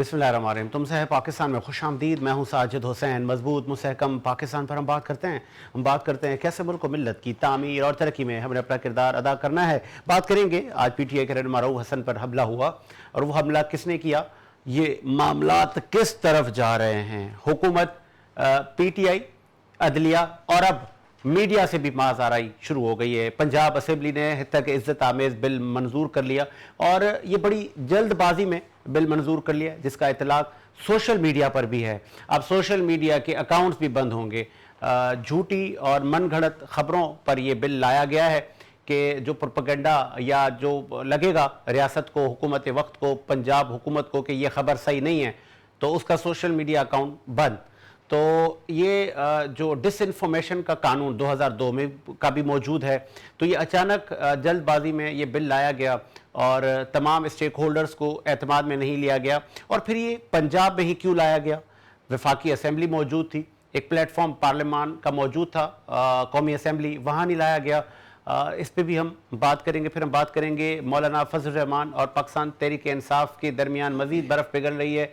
बिस्मिल्लाहिर्रहमानिर्रहीम। तुमसे है पाकिस्तान में खुशामदीद। मैं हूँ साजिद हुसैन। मजबूत मुस्तहकम पाकिस्तान पर हम बात करते हैं कैसे मुल्क मिल्लत की तामीर और तरक्की में हमें अपना किरदार अदा करना है। बात करेंगे आज PTI के रहनुमा रऊफ हसन पर हमला हुआ और वो हमला किसने किया, ये मामलात किस तरफ जा रहे हैं। हुकूमत, PTI, अदलिया और अब मीडिया से भी माज़ाराई शुरू हो गई है। पंजाब असेंबली ने तक इज्जत आमेज़ बिल मंजूर कर लिया और ये बड़ी जल्दबाजी में बिल मंजूर कर लिया जिसका इतलाक सोशल मीडिया पर भी है। अब सोशल मीडिया के अकाउंट्स भी बंद होंगे। झूठी और मनगढ़ंत खबरों पर यह बिल लाया गया है कि जो प्रोपेगेंडा या जो लगेगा रियासत को, हुकूमत वक्त को, पंजाब हुकूमत को कि यह खबर सही नहीं है, तो उसका सोशल मीडिया अकाउंट बंद। तो ये जो डिसइंफॉर्मेशन का कानून 2002 में का भी मौजूद है, तो ये अचानक जल्दबाजी में ये बिल लाया गया और तमाम स्टेक होल्डर्स को एतमाद में नहीं लिया गया। और फिर ये पंजाब में ही क्यों लाया गया? वफाकी असेंबली मौजूद थी, एक प्लेटफॉर्म पार्लियामान का मौजूद था, कौमी असेंबली, वहाँ नहीं लाया गया। इस पे भी हम बात करेंगे। फिर हम बात करेंगे मौलाना फजल रहमान और पाकिस्तान तहरीक इंसाफ के दरमियान मज़ीद बर्फ़ पिघल रही है।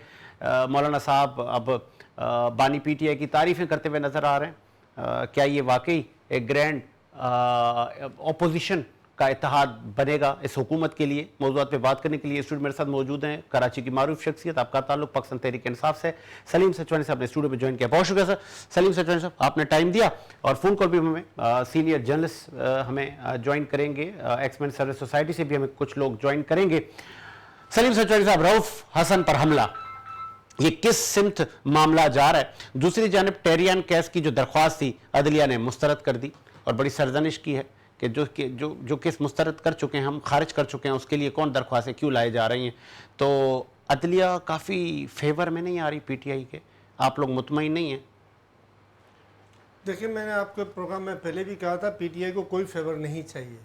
मौलाना साहब अब बानी PTI की तारीफ़ें करते हुए नज़र आ रहे हैं। क्या ये वाकई एक ग्रैंड अपोजिशन का इत्तेहाद बनेगा इस हुकूमत के लिए? मौज़ूआत पे बात करने के लिए स्टूडियो मेरे साथ मौजूद हैं कराची की मारूफ शख्सियत, आपका ताल्लुक पाकिस्तान तहरीक इंसाफ से, सलीम सचवानी साहब ने स्टूडियो में ज्वाइन किया। बहुत शुक्रिया सर। सलीम सचवानी साहब, आपने टाइम दिया और फ़ोन कॉल भी हमें सीनियर जर्नलिस्ट हमें ज्वाइन करेंगे, एक्समेन सर्विस सोसाइटी से भी हमें कुछ लोग ज्वाइन करेंगे। सलीम सचवानी साहब, रऊफ हसन पर हमला, ये किस सिमत मामला जा रहा है? दूसरी जानब टेरियान केस की जो दरख्वास्त थी अदलिया ने मुस्तरद कर दी और बड़ी सरजनिश की है कि जो केस मुस्तरद कर चुके हैं, हम खारिज कर चुके हैं, उसके लिए कौन दरख्वास्तें क्यों लाई जा रही हैं? तो अदलिया काफ़ी फेवर में नहीं आ रही PTI के, आप लोग मुतमईन नहीं हैं? देखिए, मैंने आपके प्रोग्राम में पहले भी कहा था PTI को कोई फेवर नहीं चाहिए,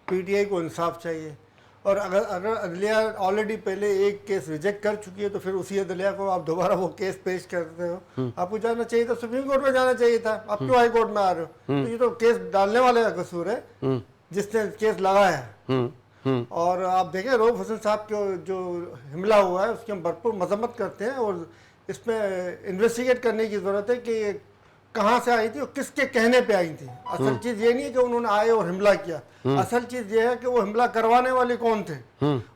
PTI को इंसाफ चाहिए। और अगर अदलिया ऑलरेडी पहले एक केस रिजेक्ट कर चुकी है तो फिर उसी अदलिया को आप दोबारा वो केस पेश करते हो। आपको जाना चाहिए था सुप्रीम कोर्ट में, जाना चाहिए था। आप क्यों हाई कोर्ट में आ रहे हो? तो ये तो केस डालने वाले का कसूर है, जिसने केस लगाया है। और आप देखें रऊफ हसन साहब के जो हमला हुआ है उसकी हम भरपूर मजम्मत करते हैं और इसमें इन्वेस्टिगेट करने की ज़रूरत है कि कहाँ से आई थी और किसके कहने पे आई थी। असल चीज ये नहीं है कि उन्होंने आए और हमला किया, असल चीज ये है कि वो हमला करवाने वाले कौन थे।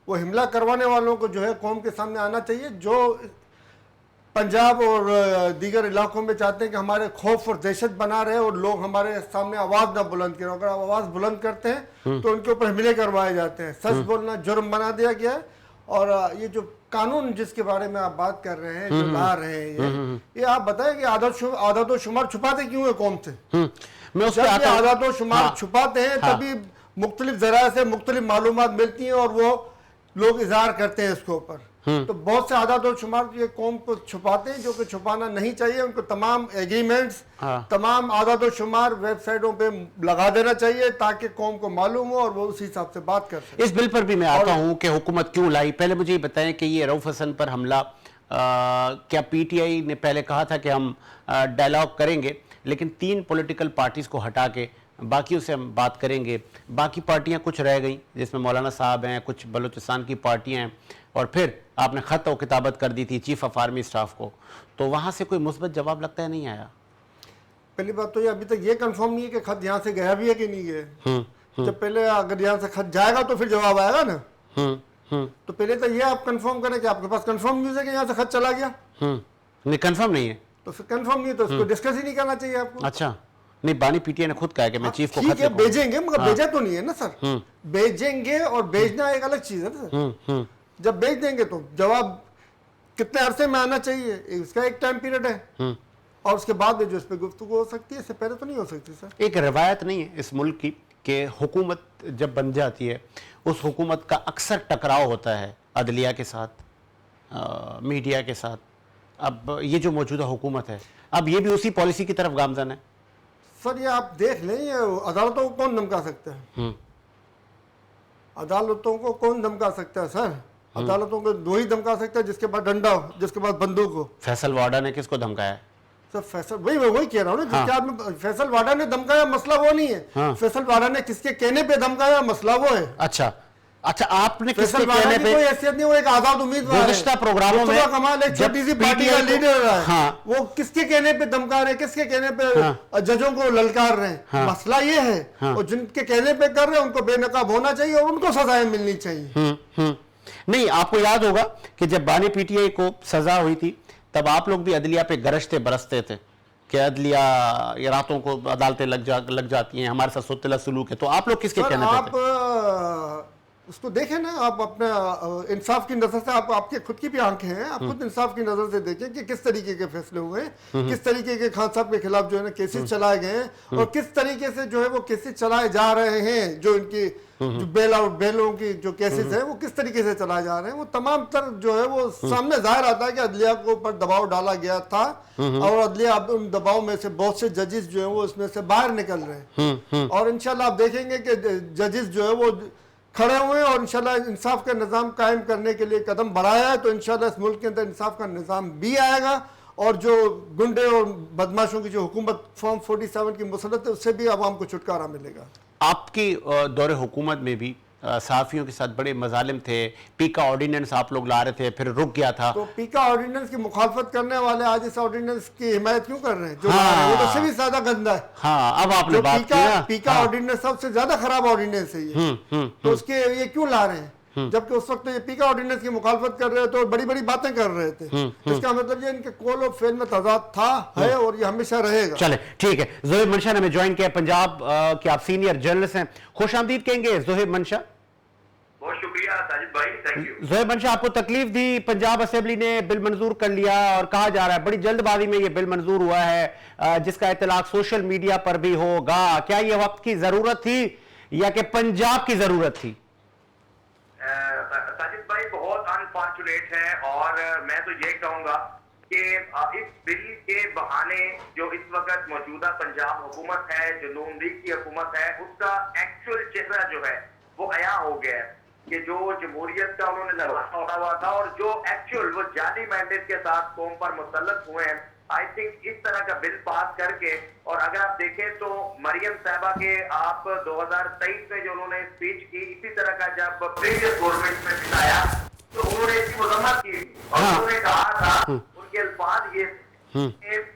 वो हमला करवाने वालों को जो है कौम के सामने आना चाहिए, जो पंजाब और दीगर इलाकों में चाहते हैं कि हमारे खौफ और दहशत बना रहे और लोग हमारे सामने आवाज़ ना बुलंद करें। अगर आवाज़ बुलंद करते हैं तो उनके ऊपर हमले करवाए जाते हैं। सच बोलना जुर्म बना दिया गया है। और ये जो कानून जिसके बारे में आप बात कर रहे हैं, जो ला रहे हैं, ये आप बताएं कि आदत व शुमार छुपाते क्यों है कौम से? जब ये आदत व शुमार छुपाते हैं तभी मुख्तलिफ ज़राए से मुख्तलिफ मालूमात मिलती हैं और वो लोग इजहार करते हैं इसके ऊपर। तो बहुत से आदत और शुमार ये कौम को छुपाते हैं जो कि छुपाना नहीं चाहिए। उनको तमाम एग्रीमेंट्स, तमाम आदत और शुमार वेबसाइटों पे लगा देना चाहिए ताकि कौम को मालूम हो और वो उसी हिसाब से बात कर सके। इस बिल पर भी मैं आता हूं कि हुकूमत क्यों लाई। पहले मुझे ये बताएं कि ये रऊफ हसन पर हमला, क्या PTI ने पहले कहा था कि हम डायलॉग करेंगे, लेकिन 3 पॉलिटिकल पार्टीज को हटा के बाकियों से हम बात करेंगे। बाकी पार्टियां कुछ रह गई जिसमें मौलाना साहब हैं, कुछ बलूचिस्तान की पार्टियां हैं, और फिर आपने ख़त और किताबत कर दी थी चीफ ऑफ आर्मी स्टाफ को, तो वहाँ से कोई मुस्बत जवाब लगता है नहीं आया। पहली बात तो ये अभी तक ये कंफर्म नहीं है कि खत यहाँ से गया भी है कि नहीं गया। जब पहले अगर यहाँ से खत जाएगा तो फिर जवाब आएगा ना। तो पहले तो ये आप कंफर्म करें कि आपके पास कंफर्म न्यूज़ है कि यहाँ से खत चला गया। नहीं, कंफर्म नहीं है तो फिर कंफर्म नहीं है तो उसको डिस्कस ही नहीं करना चाहिए आपको। अच्छा, नहीं, बानी PTI ने खुद कहा कि मैं चीफ को ठीक है, भेजेंगे, मगर भेजा तो नहीं है ना सर। भेजेंगे और भेजना एक अलग चीज है ना सर। जब भेज देंगे तो जवाब कितने अरसे में आना चाहिए, इसका एक टाइम पीरियड है और उसके बाद जो इस पर गुफ्तगू हो सकती है, इससे पहले तो नहीं हो सकती सर। एक रवायत नहीं है इस मुल्क की कि हुकूमत जब बन जाती है उस हुकूमत का अक्सर टकराव होता है अदलिया के साथ, मीडिया के साथ। अब ये जो मौजूदा हुकूमत है, अब ये भी उसी पॉलिसी की तरफ गामजन है सर। ये आप देख लें, ये अदालतों को कौन धमका सकता है? अदालतों को कौन धमका सकता है सर? अदालतों को दो ही धमका सकता है, जिसके पास डंडा हो, जिसके पास बंदूक हो। फैसल वाडा ने किसको धमकाया सर? फैसल, वही कह रहा हूँ ना, जिसके आदमी फैसल वाडा ने धमकाया, मसला वो नहीं है। फैसल वाडा ने किसके कहने पे धमकाया, मसला वो है। अच्छा, अच्छा, आपने किसके फैसल बारा कहने की पे कोई हैसियत नहीं, वो एक आजाद उम्मीदवार है। गुज़िश्ता प्रोग्रामों में मुस्तफा कमाल एक जब छोटी सी पार्टी का PTI को- लीडर रहा है, हाँ। वो किसके कहने पे धमका रहे हैं, किसके कहने पे हाँ। जजों को ललकार रहे हैं? हाँ। मसला ये है, हाँ। और जिनके कहने पे कर रहे हैं उनको बेनकाब होना चाहिए और उनको सजाएं मिलनी चाहिए। नहीं, आपको याद होगा कि जब बानी PTI को सजा हुई थी तब आप लोग भी अदलिया पे गरजते बरसते थे कि अदलिया ये रातों को अदालतें लग जाती हैं, हमारे साथ सुतला सुलूक है। तो आप लोग किसके सर कहने आप पे थे? उसको देखें ना, आप अपना इंसाफ की नजर से, आप आपके खुद की भी आंखें हैं, आप खुद इंसाफ की नजर से देखें कि किस तरीके के फैसले हुए हैं, किस तरीके के खान साहब के खिलाफ जो है ना केसेस चलाए गए हैं, और किस तरीके से जो है वो केसेस चलाए जा रहे हैं, जो इनकी जो बेल आउट बेलों की जो केसेस है वो किस तरीके से चलाए जा रहे हैं, वो तमाम तर जो है वो सामने जाहिर आता है कि अदलिया को ऊपर दबाव डाला गया था, और अदलिया अब उन दबाव में से बहुत से जजेस जो है वो इसमें से बाहर निकल रहे हैं, और इंशाल्लाह आप देखेंगे कि जजेस जो है वो खड़े हुए हैं और इंशाल्लाह इंसाफ का निज़ाम कायम करने के लिए कदम बढ़ाया है। तो इंशाल्लाह इस मुल्क के अंदर इंसाफ का निज़ाम भी आएगा, और जो गुंडे और बदमाशों की जो हुकूमत फॉर्म 47 की मुसलत है उससे भी आवाम को छुटकारा मिलेगा। आपकी दौरे हुकूमत में भी सहाफ़ियों के साथ बड़े मजालिम थे, पीका ऑर्डिनेंस आप लोग ला रहे थे, फिर रुक गया था। तो पीका ऑर्डिनेंस की मुखालफत करने वाले आज इस ऑर्डिनेंस की हिमायत क्यों कर रहे हैं? जो हाँ। ला रहे हैं वो तो उससे भी ज्यादा गंदा है। हाँ, अब आपने जो बात की ना। पीका हाँ। ऑर्डिनेंस सबसे ज्यादा खराब ऑर्डिनेंस है ये। तो उसके ये क्यों ला रहे हैं? जबकि उस वक्त ये पीका ऑर्डिनेंस की मुखालफत कर रहे थे और बड़ी बड़ी बातें कर रहे थे। इसका मतलब ये इनके कौल और फेल में तजाद था, है, और ये हमेशा रहेगा। चले, ठीक है। ज़ोहेब मंशा ने हमें ज्वाइन किया, पंजाब के आप सीनियर जर्नलिस्ट हैं, खुश आमदीद कहेंगे ज़ोहेब मंशा। बहुत शुक्रिया साजिद भाई, थैंक यू। ज़ोहेब मंशा, आपको तकलीफ दी, पंजाब असेंबली ने बिल मंजूर कर लिया और कहा जा रहा है बड़ी जल्दबाजी में ये बिल मंजूर हुआ है, जिसका इतलाक सोशल मीडिया पर भी होगा। क्या ये वक्त की जरूरत थी या कि पंजाब की जरूरत थी? साजिद भाई बहुत अनफॉर्चुनेट है, और मैं तो ये कहूंगा कि इस बिल के बहाने जो इस वक्त मौजूदा पंजाब हुकूमत है, जो नून लीग की हुकूमत है, उसका एक्चुअल चेहरा जो है वो अया हो गया है कि जो जमहूरियत का उन्होंने लड़ाना उड़ा हुआ था और जो एक्चुअल वो जाली मैंडेट के साथ कौम पर मुसल्लत हुए हैं। आई थिंक इस तरह का बिल पास करके, और अगर आप देखें तो मरियम साहबा के आप 2023 में जो उन्होंने स्पीच की, इसी तरह का जब प्रीवियस गवर्नमेंट में बिताया तो उन्होंने इसकी मजम्मत की और उन्होंने कहा था, उनके अल्फाज ये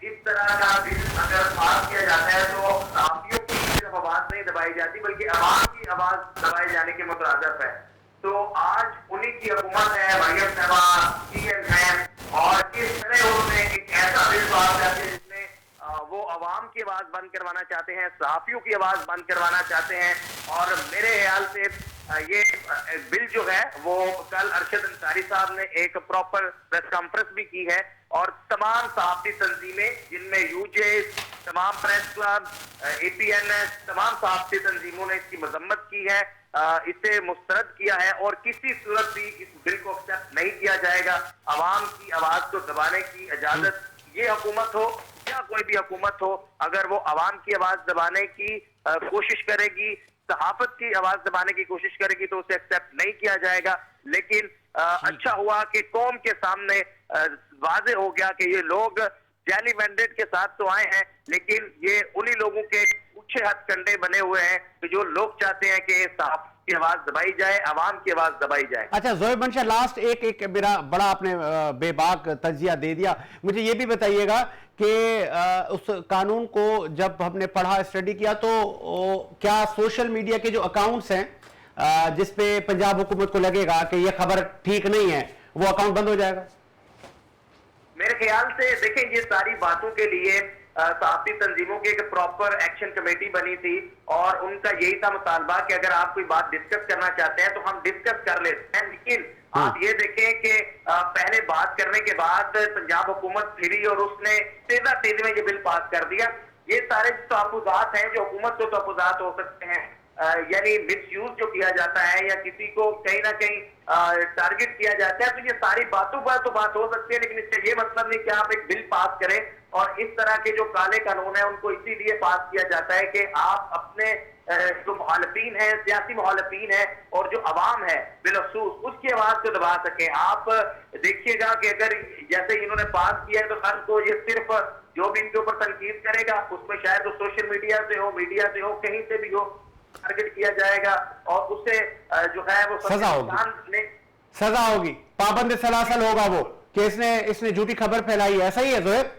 इस तरह का बिल अगर पास किया जाता है तो सहाफियों की सिर्फ आवाज नहीं दबाई जाती बल्कि आवाम की आवाज दबाए जाने के मुतरादिफ है। तो आज उन्हीं की हुकूमत है, मरियम साहबा CM है, और इस तरह उन्होंने एक ऐसा बिल पास करके जिसमें वो आवाम की आवाज बंद करवाना चाहते हैं, सहाफियों की आवाज बंद करवाना चाहते हैं। और मेरे ख्याल से ये बिल जो है वो कल अरशद अंसारी साहब ने एक प्रॉपर प्रेस कॉन्फ्रेंस भी की है, और तमाम सहाफी तंजीमें जिनमें UJ, तमाम प्रेस क्लब, APNS, तमाम सहाफी तंजीमों ने इसकी मजम्मत की है, इसे मुस्तरद किया है, और किसी सूरत भी इस बिल को एक्सेप्ट नहीं किया जाएगा। आवाम की आवाज को दबाने की इजाजत ये हुकूमत हो या कोई भी हुकूमत हो, अगर वो आवाम की आवाज दबाने की कोशिश करेगी, सहाफत की आवाज दबाने की कोशिश करेगी, तो उसे एक्सेप्ट नहीं किया जाएगा। लेकिन अच्छा हुआ कि कौम के सामने वाज़े हो गया कि ये लोग जाली मैंडेट के साथ तो आए हैं, लेकिन ये उन्हीं लोगों के ऊंचे हथकंडे बने हुए हैं कि जो लोग चाहते हैं कि सहाफत की आवाज दबाई जाए, आवाम की आवाज दबाई जाए। अच्छा ज़ोहेब मंशा, लास्ट एक मेरा बड़ा आपने बेबाक तजिया दे दिया, मुझे ये भी बताइएगा कि उस कानून को जब हमने पढ़ा, स्टडी किया, तो क्या सोशल मीडिया के जो अकाउंट्स हैं जिसपे पंजाब हुकूमत को लगेगा कि ये खबर ठीक नहीं है, वो अकाउंट बंद हो जाएगा? मेरे ख्याल से देखें, ये सारी बातों के लिए सहाफी तंजीमों की एक प्रॉपर एक्शन कमेटी बनी थी, और उनका यही था मुतालबा कि अगर आप कोई बात डिस्कस करना चाहते हैं तो हम डिस्कस कर लेते हैं। लेकिन आप ये देखें कि पहले बात करने के बाद पंजाब हुकूमत फिरी और उसने तेजी में ये बिल पास कर दिया। ये सारे तहफ़्फ़ुज़ात हैं जो हुकूमत को तहफ़्फ़ुज़ात हो सकते हैं, यानी मिसयूज जो किया जाता है या किसी को कहीं ना कहीं टारगेट किया जाता है, तो ये सारी बातों पर तो बात हो सकती है, लेकिन इसका ये मतलब नहीं कि आप एक बिल पास करें। और इस तरह के जो काले कानून है उनको इसीलिए पास किया जाता है कि आप अपने जो मुखालफीन है, सियासी मुखालफीन है, और जो अवाम है बिलखसूस, उसकी आवाज को दबा सके। आप देखिएगा कि अगर जैसे इन्होंने पास किया है तो हर को ये सिर्फ जो भी इनके ऊपर तनकीद करेगा उसमें शायद वो सोशल मीडिया से हो, मीडिया से हो, कहीं से भी हो, टारगेट किया जाएगा और उससे जो है वो सजा होगी। सजा होगी, पाबंद सलासल होगा वो कि इसने झूठी खबर फैलाई है, ऐसा ही है जोहेब?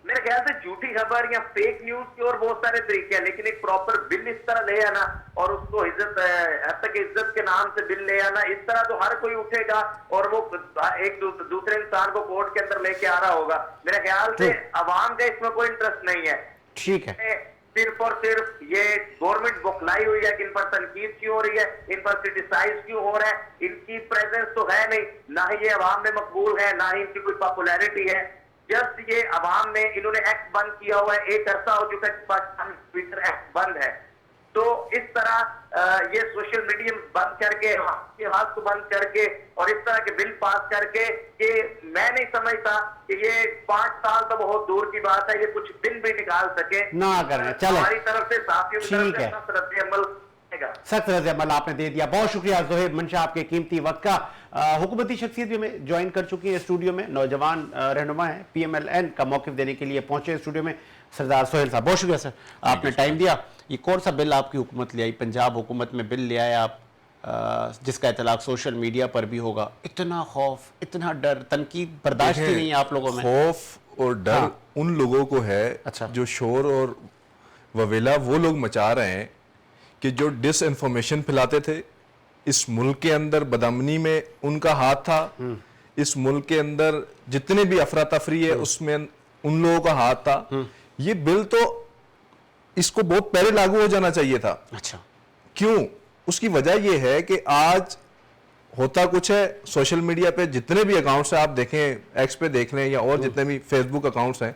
मेरे ख्याल से झूठी खबर या फेक न्यूज के और बहुत सारे तरीके हैं, लेकिन एक प्रॉपर बिल इस तरह ले आना और उसको इज्जत के नाम से बिल ले आना, इस तरह तो हर कोई उठेगा और वो एक दूसरे इंसान को कोर्ट के अंदर लेके आ रहा होगा। मेरे ख्याल से अवाम का इसमें कोई इंटरेस्ट नहीं है। ठीक है, सिर्फ और सिर्फ ये गवर्नमेंट बौखलाई हुई है कि इन पर तनकीद क्यों हो रही है, इन पर क्रिटिसाइज क्यों हो रहा है, इनकी प्रेजेंस तो है नहीं, ना ही ये अवाम में मकबूल है, ना ही इनकी कोई पॉपुलैरिटी है। जस्ट ये अवाम ने इन्होंने एक्ट बंद किया हुआ है, एक अरसा हो चुका है पाकिस्तान ट्विटर एक्ट बंद है, तो इस तरह ये सोशल मीडिया बंद करके आवाज को बंद करके और इस तरह के बिल पास करके कि मैं नहीं समझता कि ये 5 साल तो बहुत दूर की बात है, ये कुछ दिन भी निकाल सके ना करें। चले, हमारी तरफ से साथियों की ठीक तरफ है, से सख्त रद्द-ए-अमल रहेगा। सख्त रद्द-ए-अमल आपने दे दिया। बहुत शुक्रिया जोहेब मंशा, आपके कीमती वक्त का। हुकूमती शख्सियत भी हमें ज्वाइन कर चुकी है स्टूडियो में, नौजवान रहनुमा है, PMLN का मौक़िफ़ देने के लिए पहुंचे स्टूडियो में सरदार सोहेल साहब। बहुत शुक्रिया सर, आपने टाइम दिया। ये कौन सा बिल आपकी हुकूमत ले आई? पंजाब हुकूमत में बिल ले आए आप, जिसका इतलाक सोशल मीडिया पर भी होगा। इतना खौफ, इतना डर, तनकीद बर्दाश्त ही नहीं है आप लोगों में। खौफ और डर उन लोगों को है अच्छा। जो शोर और ववेला वो लोग मचा रहे हैं कि जो डिस इन्फॉर्मेशन फैलाते थे। इस मुल्क के अंदर बदअमनी में उनका हाथ था, इस मुल्क के अंदर जितने भी अफरा तफरी है उसमें उन लोगों का हाथ था। ये बिल तो इसको बहुत पहले लागू हो जाना चाहिए था। अच्छा, क्यों? उसकी वजह यह है कि आज होता कुछ है, सोशल मीडिया पे जितने भी अकाउंट्स हैं आप देखें, एक्स पे देख लें या और जितने भी फेसबुक अकाउंट्स हैं,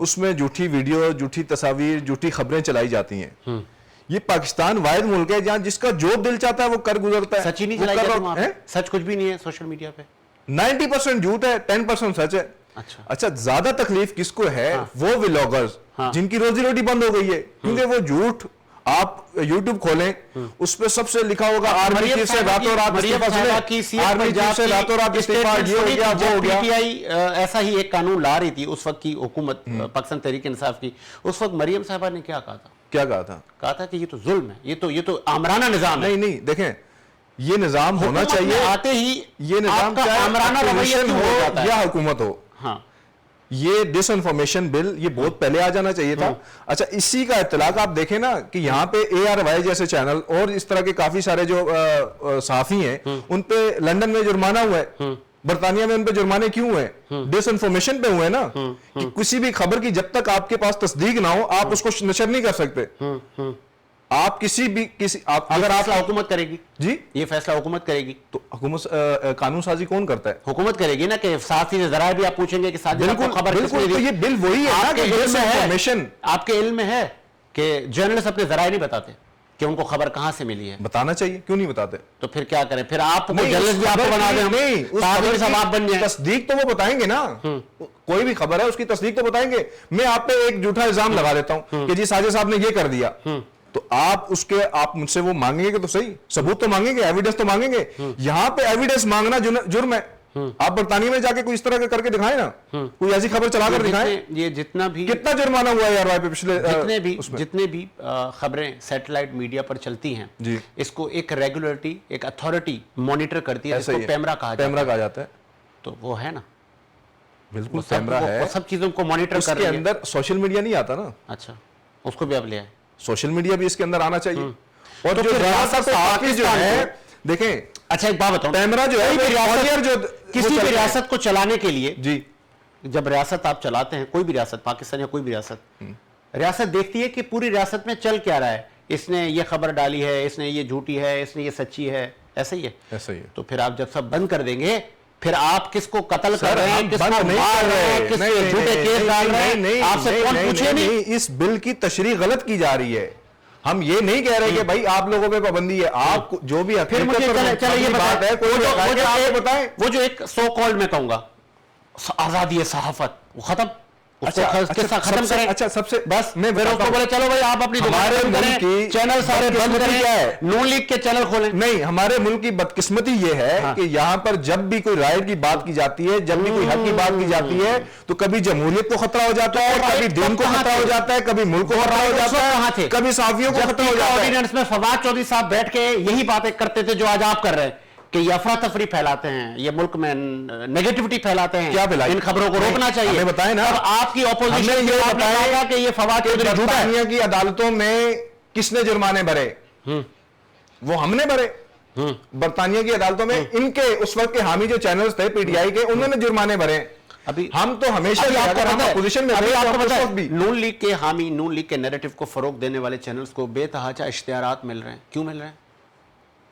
उसमें झूठी वीडियो, झूठी तस्वीर, झूठी खबरें चलाई जाती हैं। ये पाकिस्तान वाहिद मुल्क है जहां जिसका जो दिल चाहता है वो कर गुजरता है। सच ही नहीं चलाई जाती वहाँ पे? सच कुछ भी नहीं है सोशल मीडिया पे? 90% झूठ है, 10% सच है। अच्छा, ज्यादा तकलीफ किसको है? वो व्लॉगर्स जिनकी रोजी रोटी बंद हो गई है, क्योंकि वो झूठ। आप YouTube खोलें, उस पर सबसे लिखा होगा आर्मी चीफ से रातों रात इस्तीफा, आर्मी चीफ से रातों रात इस्तीफा, ये हो गया, वो हो गया। PTI ऐसा ही एक कानून ला रही थी उस वक्त की हुकूमत, पाकिस्तान तहरीक इंसाफ की। उस वक्त मरियम साहबा ने क्या कहा था? क्या कहा था? कहा था कि ये तो जुल्म है, ये तो आमराना निजाम है। नहीं, देखें, ये निजाम होना चाहिए। आते ही ये निजाम चाहे आमराना रवैया हो या हुकूमत हो। हाँ, ये डिसइंफॉर्मेशन बिल ये बहुत पहले आ जाना चाहिए था। अच्छा, इसी का इत्तलाक आप देखें ना कि यहाँ पे ARY जैसे चैनल और इस तरह के काफी सारे जो सहाफी हैं, उन पे लंदन में जुर्माना हुआ है, बरतानिया में उन पे जुर्माने क्यों हुए? डिसइंफॉर्मेशन पे हुए ना, कि किसी भी खबर की जब तक आपके पास तस्दीक ना हो आप उसको नशर नहीं कर सकते। आप अगर आप हुकूमत करेगी जी, ये फैसला हुकूमत करेगी तो हुकूमत कानून साजी कौन करता है? हुकूमत करेगी ना, कि साथ ही जरा भी आप पूछेंगे कि साथ बिल्कुल, खबर बिल्कुल, तो ये बिल वही है ना कि डिसइंफॉर्मेशन। आपके इल्म में है कि जर्नलिस्ट अपने जराए नहीं बताते कि उनको खबर कहां से मिली है? बताना चाहिए, क्यों नहीं बताते? तो फिर क्या करें? फिर आप जर्नलिस्ट भी आपको बना दें, नहीं आप बन जाए। तस्दीक तो वो बताएंगे ना, कोई भी खबर है उसकी तस्दीक तो बताएंगे। मैं आप पे एक झूठा इल्जाम लगा देता हूं कि जी साजिद साहब ने ये कर दिया, तो आप मुझसे वो मांगेंगे तो सही, सबूत तो मांगेंगे, एविडेंस तो मांगेंगे। यहां पे एविडेंस मांगना जुर्म है। आप बरतानिया में जाके कोई इस तरह का करके दिखाएं ना, कोई ऐसी खबर चलाकर दिखाएं। ये जितना भी कितना जुर्माना हुआ है यार पे पिछले जितने भी खबरें सैटेलाइट मीडिया पर चलती हैं जी, इसको एक रेगुलेटरी, एक अथॉरिटी मॉनिटर करती है, जिसको पैमरा कहा जाता है। तो वो है ना, बिल्कुल पैमरा है, सब चीजों को मॉनिटर कर रही है। उसके अंदर सोशल मीडिया नहीं आता ना। अच्छा, उसको भी आप ले आए। सोशल मीडिया भी इसके अंदर आना चाहिए। और तो जो रियासत जो है, देखें, अच्छा एक बात बताऊं, कैमरा जो है किसी भी रियासत को चलाने के लिए जी, जब रियासत आप चलाते हैं, कोई भी रियासत, पाकिस्तान या कोई भी रियासत देखती है कि पूरी रियासत में चल क्या रहा है। इसने ये खबर डाली है, इसने ये झूठी है, इसने ये सच्ची है, ऐसा ही है। ऐसा ही है। तो फिर आप जब सब बंद कर देंगे, फिर आप किसको कत्ल कर रहे हैं, किसको नहीं मार रहे हैं, किसके झूठे केस डाल रहे हैं, आपसे कौन पूछे नहीं। इस बिल की तशरीह गलत की जा रही है। हम ये नहीं कह रहे कि भाई आप लोगों पे पाबंदी है, आप जो भी फिर मुझे चले ये बात है, बताएं, वो जो एक सो कॉल्ड मैं कहूंगा आजादी सहाफत, वो खत्म। उसको किस्सा खत्म करें। अच्छा सबसे बस मैं फिर उसको बोले चलो भाई आप अपनी हमारे दुकान बंद मुल्क करें, की चैनल सारे बंद बदकिस्मती क्या है? करें, नून लीग के चैनल खोलें। नहीं, हमारे मुल्क की बदकिस्मती ये है कि यहाँ पर जब भी कोई राइट की बात की जाती है, जब भी कोई हक की बात की जाती है, तो कभी जमहूरियत को खतरा हो जाता है, कभी दीन को खतरा हो जाता है, कभी मुल्क को खतरा हो जाता है, कभी साफियों को खतरा हो जाता है। ऑर्डिनेंस में फवाद चौधरी साहब बैठ के यही बातें करते थे जो आज आप कर रहे हैं कि ये अफरा तफरी फैलाते हैं, ये मुल्क में नेगेटिविटी फैलाते हैं। क्या फैलाई? इन खबरों को रोकना चाहिए। हमें बताएं ना। अब आपकी ऑपोजिशन हमने ये बताया कि ये फवाद चौधरी झूठा है। बरतानिया की अदालतों में किसने जुर्माने भरे? वो हमने भरे। बरतानिया की अदालतों में इनके उस वक्त के हामी जो चैनल्स थे पीटीआई के, उन्होंने जुर्माने भरे। अभी हम तो हमेशा अभी आपको पता है, पोजीशन में अभी थे, आपको उस पता वक्त है, भी नून लीग के हामी, नून लीग के नैरेटिव को फरोग देने वाले चैनल्स को बेतहाशा इश्तिहारात मिल रहे हैं। क्यों मिल रहे हैं?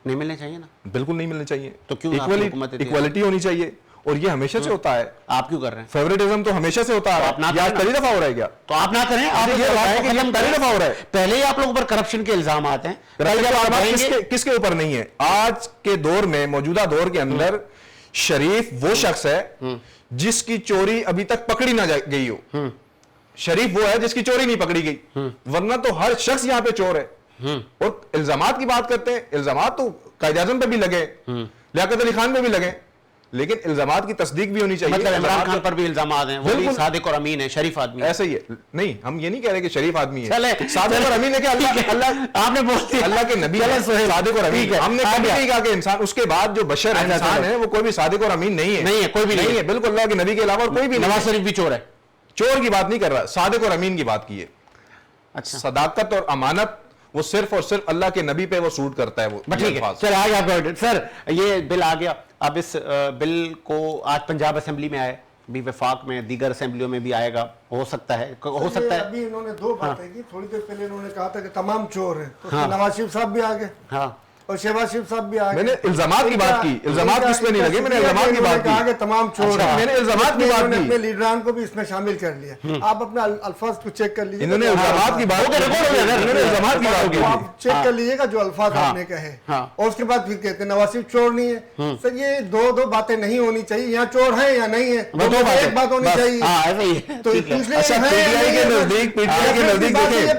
नहीं मिलने चाहिए ना। बिल्कुल नहीं मिलने चाहिए। तो क्यों आपकी हुकूमत इतनी- इक्वालिटी होनी चाहिए, और ये हमेशा से होता है। आप क्यों कर रहे हैं? फेवरेटिज्म तो हमेशा से होता है। आप ना ये आज करें पहली दफा हो रहा है क्या? तो आप ना करें। आप ये ये बताएं बात कि को ये खत्म पहली करें। दफा हो रहा है। पहले ही आप लोगों पर करप्शन के इल्जाम आते हैं। कल जब आप कहेंगे- किसके ऊपर नहीं है? आज के दौर में, मौजूदा दौर के अंदर शरीफ वो शख्स है जिसकी चोरी अभी तक पकड़ी ना गई हो। शरीफ वो है जिसकी चोरी नहीं पकड़ी गई, वरना तो हर शख्स यहां पे चोर है। और इल्जामात की बात करते हैं, इल्जामात तो कायद-ए-आज़म पे भी लगे, लियाकत अली खान पे भी लगे, लेकिन इल्जामात की तस्दीक भी होनी चाहिए। मतलब इमरान इल्जामात खान पर भी इल्जाम हैं, वो भी बिल्कुल। सादिक और अमीन है, शरीफ आदमी है। ऐसे ही है। नहीं, हम ये नहीं कह रहे कि शरीफ आदमी है। चले सादिक और अमीन है कि अल्लाह आपने बोल दिया। अल्लाह के नबी चले है, सोहेल। सादिक और अमीन। ठीक है, हमने आ कभी गया। नहीं कहा कि इंसान, उसके बाद जो बशर है, अच्छा, इंसान चलो। है, वो कोई भी सादिक और अमीन नहीं है। नहीं है, कोई भी नहीं है। बिल्कुल अल्लाह के नबी के अलावा और कोई भी नहीं नवाज है। शरीफ भी चोर है। चोर की बात नहीं कर रहा, सादिक और अमीन की बात की है। अच्छा, सदाकत और अमानत वो सिर्फ और सिर्फ अल्लाह के नबी पे वो सूट करता है। वो बट ठीक है, अल्फाज। चल आगे आपका सर, ये बिल आ गया। अब इस बिल को आज पंजाब असेंबली में आए, भी वफाक में दीगर असेंबलियों में भी आएगा, हो सकता है, हो सकता है। अभी इन्होंने दो बातें की। थोड़ी देर पहले इन्होंने कहा था कि तमाम चोर हैं, तो हाँ। नवाज शरीफ साहब भी आ गए हाँ, और शहबाज शरीफ साहब भी आ गए। मैंने इल्जामात की बात की। इल्जामात किस पे नहीं लगे? मैंने इल्जामात की बात कहा कि की। तमाम चोर अच्छा, हैं। मैंने इल्जामात की बात इन्होंने की। अपने लीडरान को भी इसमें शामिल कर लिया। आप अपने अल्फाज को चेक कर लीजिए। इन्होंने इल्जामात की बात की। इन्होंने इल्जामात की बात की। आप चेक कर लीजिएगा जो अल्फाज आपने कहे, और उसके बाद फिर कहते हैं नवाज शरीफ चोर नहीं है। सर ये दो बातें नहीं होनी चाहिए। यहाँ चोर है या नहीं है, वो दो एक बात होनी चाहिए। हाँ, ऐसे ही है। तो ठीक है। इसलिए अच्छा, है या पीटीआई नहीं के है, नजदीक, पीटीआई के बस नजदीक बात देखें। ये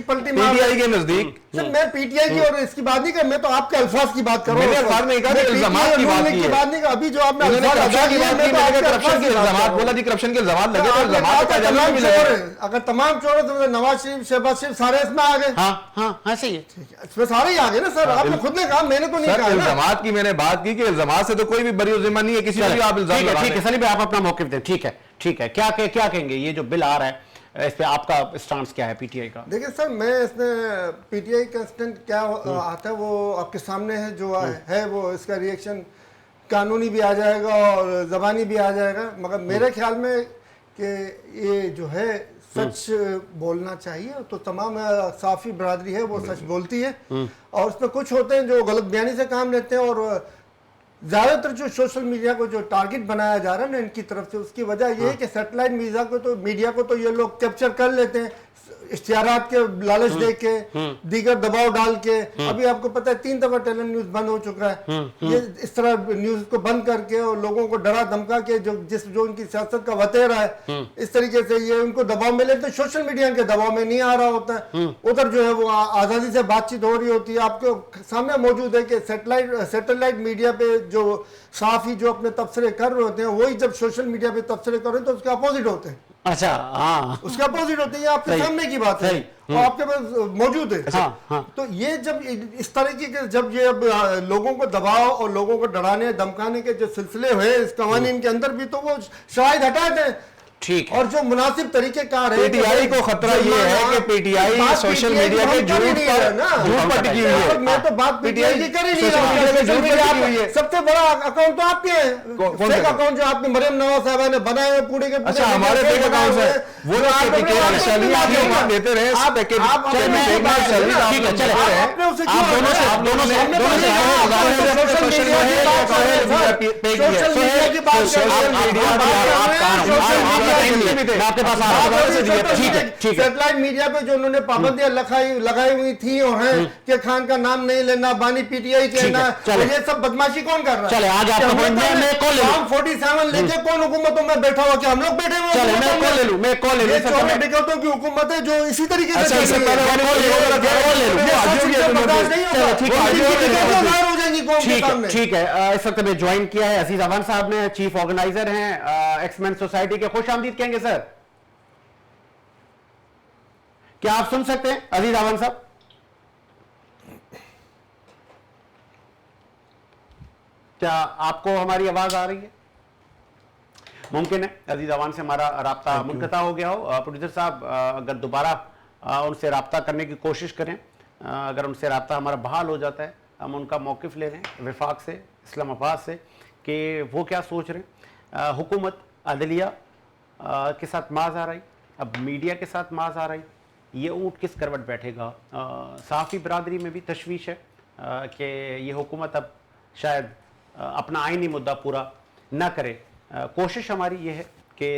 पलटी मार पीटीआई के नजदीक सर, मैं पीटीआई की और इसकी बात नहीं कर, मैं तो आपके अल्फाज की बात कर रहा हूँ। मैंने अल्फाज में कहा कि इल्जामात की बात की है। बात नहीं, अभी जो आपने इन्होंने अल्फाज करप्शन की किए, बात मैं की, तो मैंने आपके कहा करप्शन अल्फाज के की बात कर इल्जामात रहा हूँ। बोला जी, करप्शन के इल्जामात लगे तो आपने इल्जामात कहा तो कायद-ए-आज़म तमाम पे भी चोर लगे। हैं। अगर तमाम चोर है तो नवाज शरीफ, शहबाज शरीफ सारे इसमें आ गए। हाँ हाँ, ऐसे ही है। इसमें सारे ही आ गए ना सर। आपने खुद ने कहा, मैंने तो नहीं सर, कहा ना। इल्जामात की मैंने बात की कि इल्जामात से तो कोई भी बरी जिम्मा नहीं है, किसी पर भी आप इल्जाम ठीक है, लगा ठीक है दें। सलीम भाई, आप अपना मौक़िफ़ दें। ठीक है, ठीक है, क्या कहेंगे? ये जो बिल आ रहा है, इस पे आपका स्टांस क्या है पीटीआई का? देखिए सर, मैं इसमें पीटीआई का स्टैंड क्या आता है वो आपके सामने है। जो है वो इसका रिएक्शन कानूनी भी आ जाएगा और ज़बानी भी आ जाएगा। मगर मेरे ख्याल में कि ये जो है सच बोलना चाहिए, तो तमाम साफ़ी बरादरी है वो सच बोलती है। और उसमें कुछ होते हैं जो गलत बयानी से काम लेते हैं, और ज़्यादातर जो सोशल मीडिया को जो टारगेट बनाया जा रहा है ना इनकी तरफ से, उसकी वजह यह है कि सैटेलाइट मीडिया को तो ये लोग कैप्चर कर लेते हैं इश्तिहारात के लालच दे के, दीगर दबाव डाल के। अभी आपको पता है 3 दफा टेली न्यूज बंद हो चुका है। ये इस तरह न्यूज को बंद करके और लोगों को डरा धमका के जो उनकी सियासत का वतेरा है, इस तरीके से ये उनको दबाव में लेते। सोशल मीडिया के दबाव में नहीं आ रहा होता है। उधर जो है वो आज़ादी से बातचीत हो रही होती है। आपके सामने मौजूद है कि सैटेलाइट मीडिया पे जो साफ़ी जो अपने तबसरे कर रहे होते हैं, वही जब सोशल मीडिया पे तबसरे कर रहे हैं तो उसके अपोजिट होते हैं। अच्छा, हाँ, उसका अपोजिट होते हैं। ये आपके सामने की बात है और आपके पास मौजूद है। हाँ। तो ये जब इस तरीके के जब ये अब लोगों को दबाव और लोगों को डराने धमकाने के जो सिलसिले हुए इस कवानीन के अंदर भी, तो वो शायद हटा दें। ठीक है। और जो मुनासिब तरीके कार है, पीटीआई को खतरा ये है कि पीटीआई सोशल मीडिया के झूठ पर टिकी हुई है। मैं तो बात पीटीआई की कर ही नहीं सोशल मीडिया पे झूठ पर टिकी हुई है। सबसे बड़ा अकाउंट तो आपके हैं, फेक अकाउंट जो आपने मरियम नवाज साहबा ने बनाए हुए पूरे के। अच्छा, हमारे फेक अकाउंट है वो जो आप देते रहे, आपने उसे क्यों टाइम नहीं है, मैं आपके पास आ रहा हूं। ठीक है, ठीक है। सैटेलाइट मीडिया पे जो उन्होंने पाबंदियां लगाई हुई थी और हैं कि खान का नाम नहीं लेना, बानी पीटीआई कहना, चले। ये सब बदमाशी कौन कर रहा है? चले, आज आपका point मैं कॉल ले लूं। 47 लेके कौन हुकूमतों में बैठा हुआ? क्या हम लोग बैठे हुए? चले, मैं कॉल ले लूं, मैं कॉल ले लूं। ये 24 डिक्टेटरों की हुकूमत है जो इसी तरीके से अच्छा, चल इससे रही है। पहले वाली ये कॉल ले लूं। बर्दाश्त नहीं होगा। चलो, ठीक है। वो बाहर हो जाएंगी कौम के सामने। ठीक है। इस वक्त में ज्वाइन किया है अजीज अवान साहब ने, चीफ ऑर्गेनाइजर हैं एक्समैन सोसाइटी के। खुश आमदीद कहेंगे सर, क्या आप सुन सकते हैं अजीज अवान साहब? क्या आपको हमारी आवाज आ रही है? मुमकिन है अजीज अवान से हमारा राब्ता मुनक़ता हो गया हो। प्रोड्यूसर साहब अगर दोबारा उनसे राब्ता करने की कोशिश करें, अगर उनसे राब्ता हमारा बहाल हो जाता है, हम उनका मौक़िफ़ ले लें वफाक से, इस्लामाबाद से, कि वो क्या सोच रहे हैं। हुकूमत अदलिया के साथ माज आ रही, अब मीडिया के साथ माज आ रही, ये ऊँट किस करवट बैठेगा। सहाफ़ी बरादरी में भी तशवीश है कि ये हुकूमत अब शायद अपना आइनी मुद्दा पूरा ना करे। कोशिश हमारी ये है कि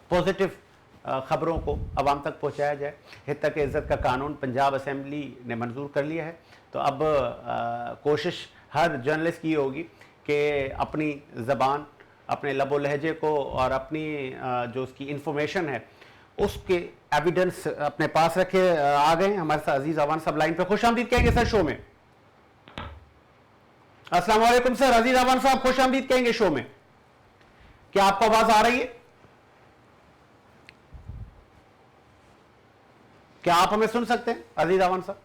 पॉजिटिव ख़बरों को आवाम तक पहुँचाया जाए। हित्ता के इज़्ज़त का कानून पंजाब असम्बली ने मंजूर कर लिया है, तो अब कोशिश हर जर्नलिस्ट की होगी कि अपनी ज़बान, अपने लबो लहजे को और अपनी जो उसकी इंफॉर्मेशन है उसके एविडेंस अपने पास रखे। आ गए हमारे साथ अजीज़ अवान साहब लाइन पे। खुश आमदीद कहेंगे सर शो में। अस्सलाम वालेकुम सर, अजीज़ अवान साहब खुश आमदीद कहेंगे शो में। क्या आपको आवाज आ रही है? क्या आप हमें सुन सकते हैं अजीज अवान साहब?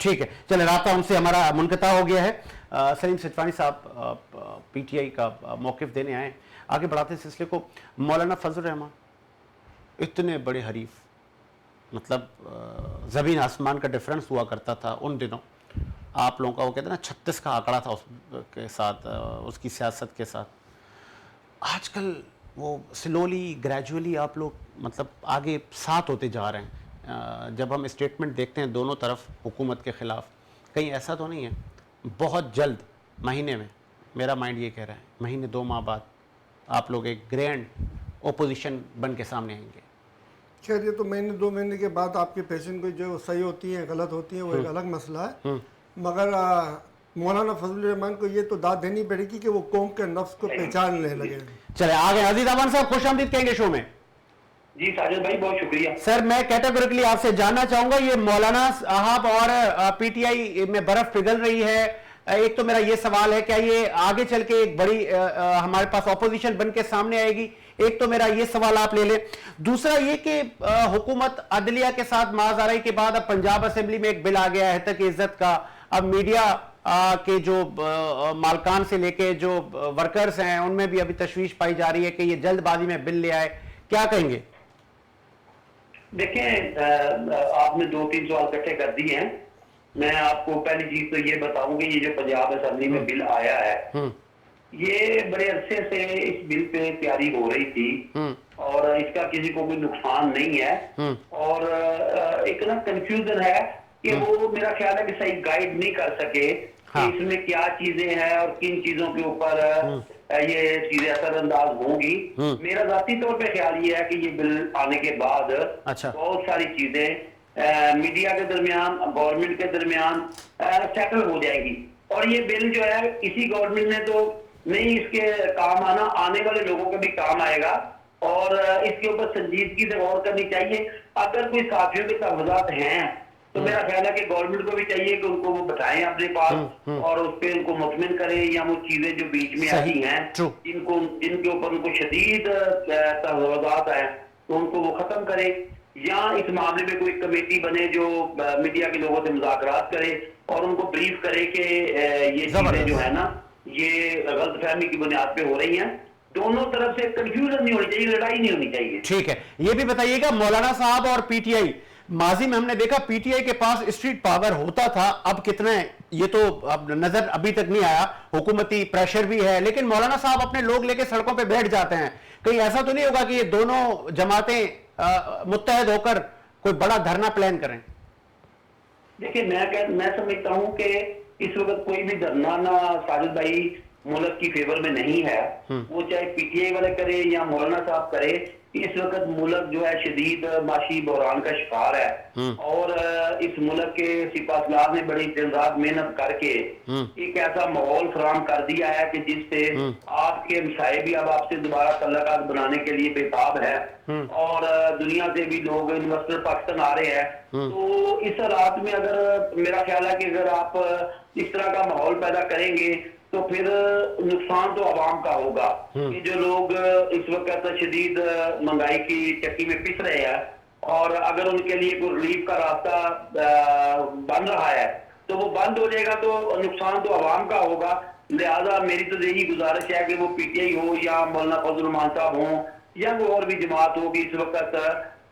ठीक है, चले, राब्ता उनसे हमारा मुनक़ता हो गया है। सलीम सिटवानी साहब पीटीआई का मौक़िफ़ देने आए। आगे बढ़ाते सिलसिले को, मौलाना फजल रहमान इतने बड़े हरीफ, मतलब ज़मीन आसमान का डिफरेंस हुआ करता था उन दिनों। आप लोगों का वो कहते हैं ना 36 का आंकड़ा था उसके साथ, उसकी सियासत के साथ। आजकल वो स्लोली ग्रेजुअली आप लोग मतलब आगे साथ होते जा रहे हैं। जब हम स्टेटमेंट देखते हैं दोनों तरफ हुकूमत के ख़िलाफ़, कहीं ऐसा तो नहीं है बहुत जल्द महीने में, मेरा माइंड ये कह रहा है महीने 2 माह बाद आप लोग एक ग्रैंड ओपोजिशन बन के सामने आएंगे? खैर ये तो महीने 2 महीने के बाद आपके पेशेंट को जो सही होती है गलत होती है वो एक अलग मसला है। मगर मौलाना फजल रहमान को ये तो दाद देनी पड़ेगी कि वो कौम के नफ्स को पहचानने लगे। चले, आ गए अजीज अवान साहब, खुश आमदीद कहेंगे शो में। जी साजिद भाई बहुत शुक्रिया सर, मैं कैटेगोरिकली आपसे जानना चाहूंगा, ये मौलाना साहब और पीटीआई में बर्फ पिघल रही है। एक तो मेरा ये सवाल है, क्या ये आगे चल के एक बड़ी हमारे पास ऑपोजिशन बन के सामने आएगी? एक तो मेरा ये सवाल आप ले लें। दूसरा ये कि हुकूमत अदलिया के साथ माज आ रही के बाद अब पंजाब असेंबली में एक बिल आ गया है तक इज्जत का। अब मीडिया के जो मालकान से लेके जो वर्कर्स हैं उनमें भी अभी तशवीश पाई जा रही है कि ये जल्दबाजी में बिल ले आए, क्या कहेंगे? देखें, आपने 2-3 सवाल इकट्ठे कर दिए हैं। मैं आपको पहली चीज तो ये बताऊं कि ये जो पंजाब असेंबली में बिल आया है, ये बड़े अरसे से इस बिल पे तैयारी हो रही थी और इसका किसी को कोई नुकसान नहीं है। और एक ना कंफ्यूजन है कि वो मेरा ख्याल है कि सही गाइड नहीं कर सके कि इसमें क्या चीजें हैं और किन चीजों के ऊपर ये चीजें असरअंदाज होंगी। मेरा जाती तौर पे ख्याल ये है कि ये बिल आने के बाद बहुत सारी चीजें मीडिया के दरमियान, गवर्नमेंट के दरमियान सेटल हो जाएगी। और ये बिल जो है किसी गवर्नमेंट ने तो नहीं इसके काम आना, आने वाले लोगों के भी काम आएगा और इसके ऊपर संजीदगी से गौर करनी चाहिए। अगर कोई साथियों के तहफ़्फ़ुज़ात हैं तो मेरा ख्याल है कि गवर्नमेंट को भी चाहिए कि उनको वो बताएं अपने पास और उस पर उनको मुतमिन करें, या वो चीजें जो बीच में आई हैं जिनके ऊपर उनको शदीद तहफ़्फ़ुज़ात हैं तो उनको वो खत्म करें, या इस मामले में कोई कमेटी बने जो मीडिया के लोगों से मुज़ाकरात करे और उनको ब्रीफ करे कि ये चीजें जो है ना ये गलतफहमी की बुनियाद पे हो रही हैं। दोनों तरफ से कंफ्यूजन नहीं होनी चाहिए, लड़ाई नहीं होनी चाहिए। ठीक है, ये भी बताइएगा मौलाना साहब और पीटीआई, माजी में हमने देखा पीटीआई के पास स्ट्रीट पावर होता था, अब कितना है ये तो अब नजर अभी तक नहीं आया। हुकूमती प्रेशर भी है, लेकिन मौलाना साहब अपने लोग लेके सड़कों पे बैठ जाते हैं। कहीं ऐसा तो नहीं होगा कि ये दोनों जमातें मुत्तहद होकर कोई बड़ा धरना प्लान करें? देखिए, मैं समझता हूं कि इस वक्त कोई भी धरना ना साजिद भाई मुल्क की फेवर में नहीं है, वो चाहे पीटीआई वाले करे या मौलाना साहब करे, इस वक्त मुल्क जो है शदीद माशी बहरान का शिकार है। और इस मुल्क के सिपाहसालार ने बड़ी दिन रात मेहनत करके एक ऐसा माहौल फराहम कर दिया है कि जिससे आपके मसाए भी अब आपसे दोबारा तल्लुकात बनाने के लिए बेताब है, और दुनिया से भी लोग इन्वेस्टर पाकिस्तान आ रहे हैं। तो इस हालात में अगर मेरा ख्याल है कि अगर आप इस तरह का माहौल पैदा करेंगे तो फिर नुकसान तो आवाम का होगा कि जो लोग इस वक्त शदीद महंगाई की चक्की में पिस रहे हैं, और अगर उनके लिए कोई रिलीफ का रास्ता बन रहा है तो वो बंद हो जाएगा, तो नुकसान तो आवाम का होगा। लिहाजा मेरी तो यही गुजारिश है कि वो पीटीआई हो या मौलाना फजल रहमान साहब हो या वो और भी जमात होगी, इस वक्त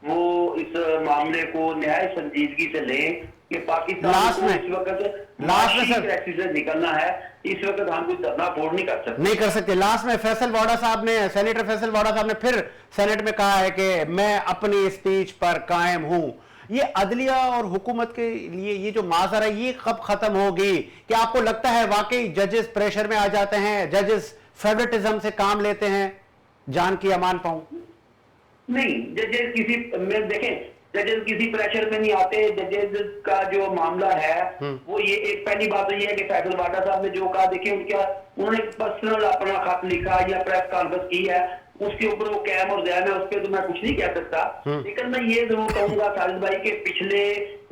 वो इस मामले को निहायत संजीदगी से लें कि पाकिस्तान को इस वक्त लास्ट में क्राइसिस से निकलना है। इस वक्त हम कुछ धरना फोड़ नहीं कर सकते। लास्ट में फैसल वाडा साहब ने, सेनेटर फैसल वाडा साहब ने फिर सेनेट में कहा है कि मैं अपनी स्पीच पर कायम हूं। ये अदलिया और हुकूमत के लिए ये जो माजरा है ये कब खत्म होगी? क्या आपको लगता है वाकई जजेस प्रेशर में आ जाते हैं, जजेस फेवरेटिज्म से काम लेते हैं? जान की अमान पाऊं नहीं, जजेस किसी में देखें, जजेस किसी प्रेशर में नहीं आते। जजेस का जो मामला है वो ये, एक पहली बात तो ये है कि फैसल वाडा साहब ने जो कहा, देखिए उन्होंने पर्सनल अपना खत लिखा या प्रेस कॉन्फ्रेंस की है, उसके ऊपर वो कैम और ज़ैम है, उस पर तो मैं कुछ नहीं कह सकता। लेकिन मैं ये जरूर कहूंगा साजिद भाई के पिछले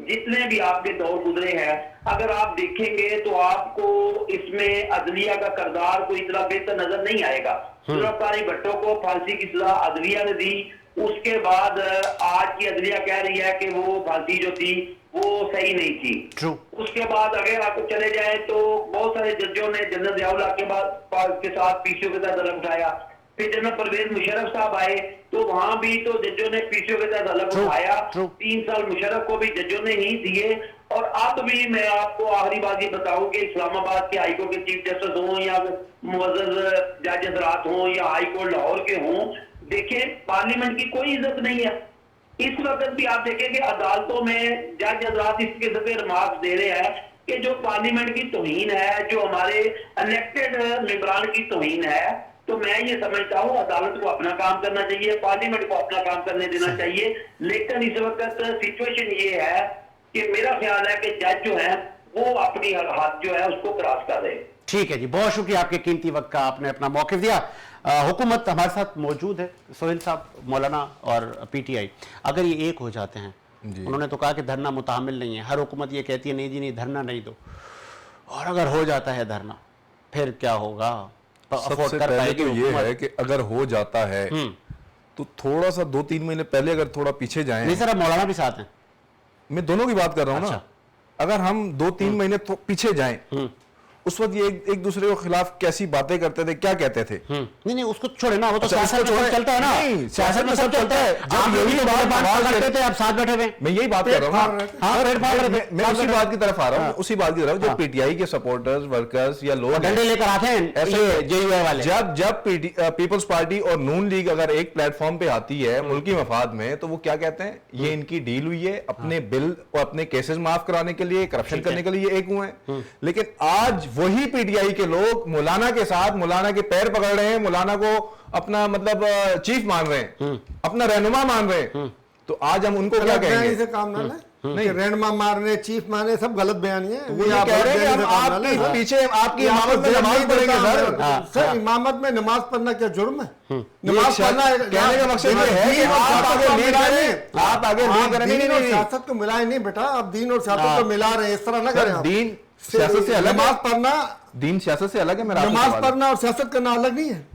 जितने भी आपके दौर गुजरे हैं, अगर आप देखेंगे तो आपको इसमें अदलिया का किरदार कोई इतना बेहतर नजर नहीं आएगा। ज़ुल्फ़िकार भुट्टो को फांसी की सजा अदलिया ने दी, उसके बाद आज की अदलिया कह रही है कि वो फांसी जो थी वो सही नहीं थी। उसके बाद अगर आपको चले जाए तो बहुत सारे जजों ने जनरल ज़ियाउल हक के साथ पीसीओ के साथ हलफ उठाया। फिर जनरल परवेज मुशर्रफ साहब आए तो वहां भी तो जजों ने पीसीओ के साथ हलफ उठाया। 3 साल मुशर्रफ को भी जजों ने ही दिए। और अब भी मैं आपको आखिरी बात ये बताऊं कि इस्लामाबाद के हाईकोर्ट के चीफ जस्टिस हों या मुअज़्ज़ज़ जज हज़रात हों या हाईकोर्ट लाहौर के हों, देखिए पार्लियामेंट की कोई इज्जत नहीं है। इस वक्त भी आप देखें कि अदालतों में जज हज़रात इस किस्म के रिमार्क्स दे रहे हैं कि जो पार्लियामेंट की तौहीन है, जो हमारे इलेक्टेड मेंबरान की तौहीन है। तो मैं ये समझता हूँ अदालत को अपना काम करना चाहिए, पार्लियामेंट को अपना काम करने देना चाहिए। लेकिन इस वक्त सिचुएशन ये है कि मेरा ख्याल है कि जज जो है वो अपनी हाथ जो है उसको क्रॉस कर रहे हैं। ठीक है जी, बहुत शुक्रिया आपके कीमती वक्त का, आपने अपना मौक़िफ़ दिया। हुकूमत हमारे साथ मौजूद है, सोहेल साहब, मौलाना और पीटीआई। अगर ये एक हो जाते हैं, उन्होंने तो कहा कि धरना मुतामिल नहीं है, हर हुकूमत ये कहती है नहीं जी नहीं धरना नहीं दो, और अगर हो जाता है धरना फिर क्या होगा? सबसे पहले तो ये है कि अगर हो जाता है तो थोड़ा सा 2-3 महीने पहले अगर थोड़ा पीछे जाएं। नहीं सर, अब मौलाना भी साथ हैं, मैं दोनों की बात कर रहा हूं ना। अगर हम 2-3 महीने पीछे जाएं, उस वक्त ये एक दूसरे के खिलाफ कैसी बातें करते थे, क्या कहते थे? नहीं उसको छोड़े ना, वो तो अच्छा, सियासत में सब चलता है ना। नहीं, सियासत में सब चलता है। जब यही तो बात करते थे, आप साथ बैठे हुए। मैं यही बात कर रहा हूँ, मैं उसी बात की तरफ आ रहा हूँ, उसी बात की तरफ। जब पीटीआई के सपोर्टर्स, वर्कर्स या लोग डंडे लेकर आते हैं ऐसे जेयूआई वाले, जब पीपल्स पार्टी और नून लीग अगर एक प्लेटफॉर्म पे आती है मुल्की मफाद में, तो वो क्या कहते हैं? ये इनकी डील हुई है, अपने बिल और अपने केसेस माफ कराने के लिए, करप्शन करने के लिए एक हुए हैं। लेकिन आज वही पीटीआई के लोग मौलाना के साथ, मौलाना के पैर पकड़ रहे हैं, मौलाना को अपना मतलब चीफ मान रहे हैं, अपना रहनुमा मान रहे हैं। तो आज हम उनको क्या कहेंगे? से काम ना नहीं, रहनुमा मारने, चीफ मारने सब गलत बयानी है। वो कह रहे हैं कि हम आपके पीछे आपकी इमामत में नमाज पढ़ेंगे सर। सर इमामत में नमाज पढ़ना क्या जुर्म है? नमाज पढ़ना कहने का मकसद ये है कि आप आगे लीड करें, आप आगे लीड करें। नहीं, सियासत को मिलाए नहीं बेटा, आप दीन और सियासत को मिला रहे हैं, इस तरह ना करें। दीन सियासत से अलग, नमाज पढ़ना दीन सियासत से अलग है। मेरा नमाज पढ़ना और सियासत करना अलग नहीं है।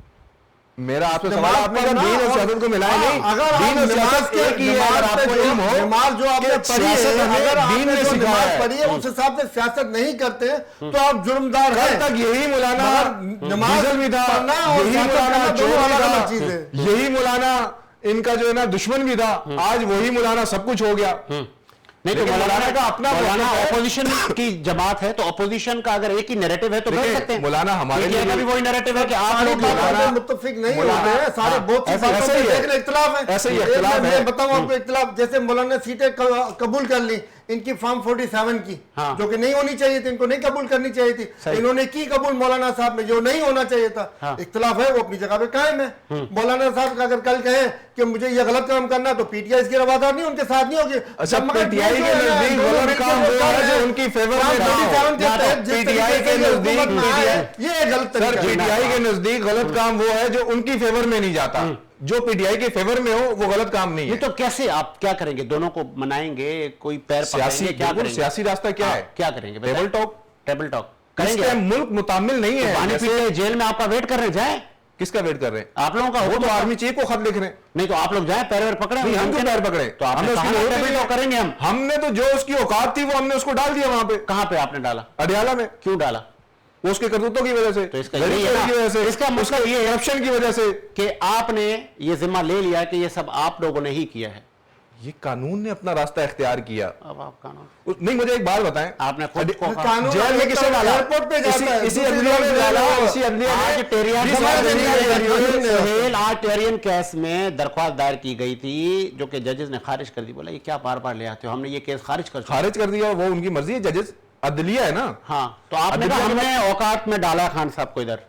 मेरा आपसे सवाल, आपने कहा दीन और सियासत को मिलाया नहीं। अगर दीन और सियासत एक ही है। अगर आपको इल्म हो नमाज जो आपने पढ़ी है, अगर दीन में आपने सिखाया नमाज पढ़ी है उस हिसाब से सियासत नहीं करते तो आप जुर्मदार हैं। तक यही मौलाना नमाज भी था, यही मौलाना चोर अलग चीज है, यही मौलाना इनका जो है ना दुश्मन भी था। आज वही मौलाना सब कुछ हो गया। नहीं तो मौलाना का अपना ऑपोजिशन की जमात है, तो ऑपोजिशन का अगर एक ही नैरेटिव है तो कर सकते हैं। मौलाना हमारे लिए भी वही नैरेटिव है कि आप लोग मुत्तफिक नहीं होते हैं, सारे बहुत सी बातों पे इख्तिलाफ है। ऐसे ही इख्तिलाफ है। मैं बताऊं आपको इख्तिलाफ, जैसे मौलाना ने सीटें कबूल कर ली, इनकी फॉर्म 47 की, हाँ। जो कि नहीं होनी चाहिए थी, इनको नहीं कबूल करनी चाहिए थी, सही। इन्होंने की कबूल मौलाना साहब ने, जो नहीं होना चाहिए था। हाँ। इख्तिलाफ है वो अपनी जगह पे कायम है। मौलाना साहब का अगर कल कहें कि मुझे ये गलत काम करना, तो पीटीआई इसकी रवादार नहीं, उनके साथ नहीं होगी। अच्छा, जब मगर पीटीआई के जो है ना, नजदीक दोनों गलत मिलकर काम वो वो कर है रहे जो हैं। उनकी फेवर फॉर्म में 47 के ना, तहत जिस पीटीआई तरीके के से नजदीक हुकूमत में आया है, पीटीआई ये गलत सर, तरीका है। पीटीआई के नजदीक गलत काम वो है जो उनकी फेवर में नहीं जाता। जो पीटीआई के फेवर में हो वो गलत काम नहीं ये है। तो कैसे आप क्या करेंगे, दोनों को मनाएंगे, कोई पैर सियासी पकड़ेंगे, क्या बिल्कुल करेंगे? सियासी रास्ता क्या है? क्या करेंगे? Table talk. टेबल टॉक इस करेंगे? टाइम मुल्क मुतामिल नहीं है। पानी जैसे- पीते जेल में आपका वेट कर रहे जाए, किसका वेट कर रहे हैं? आप लोगों का वो हो तो आर्मी चीफ को खत लिख रहे हैं। नहीं तो आप लोग जाए पैर पकड़े, नहीं, हम क्यों पैर पकड़े? तो आपने हमने कहा उसकी ना जरूरत टेबल नहीं टॉक है। करेंगे हम। हमने तो जो उसकी औकात थी वो हमने उसको डाल दिया वहां पे, कहां पे आपने डाला? अडियाला में। क्यों डाला? वो उसके करतूतों की वजह से, तो इसका गरीब यही है की ना, वजह से, इसका मतलब ये है करप्शन की वजह से। कि आपने ये जिम्मा ले लिया कि ये सब आप लोगों ने ही किया है। ये कानून ने अपना रास्ता इख्तियार किया। अब आप कानून नहीं, मुझे एक बात बताएं, आपने खुद को कहा। कानून जेल में किसे डाला? एयरपोर्ट पे जाता है, इसी दूसरी अदलिया में जगह डाला, डाला। इसी अदलिया में। आज टेरियन जिस समाज अदलिया में में- डाला। सुहेल, आज टेरियन केस में दरख्वास्त दायर की गई थी जो कि जजेस ने खारिज कर दी। बोला ये क्या बार बार ले आते हो, हमने ये केस खारिज कर चुके। खारिज कर दिया, वो उनकी मर्जी है। जजेस अदलिया है ना। हाँ, तो आपने कहा हमने औकात में डाला खान साहब को इधर।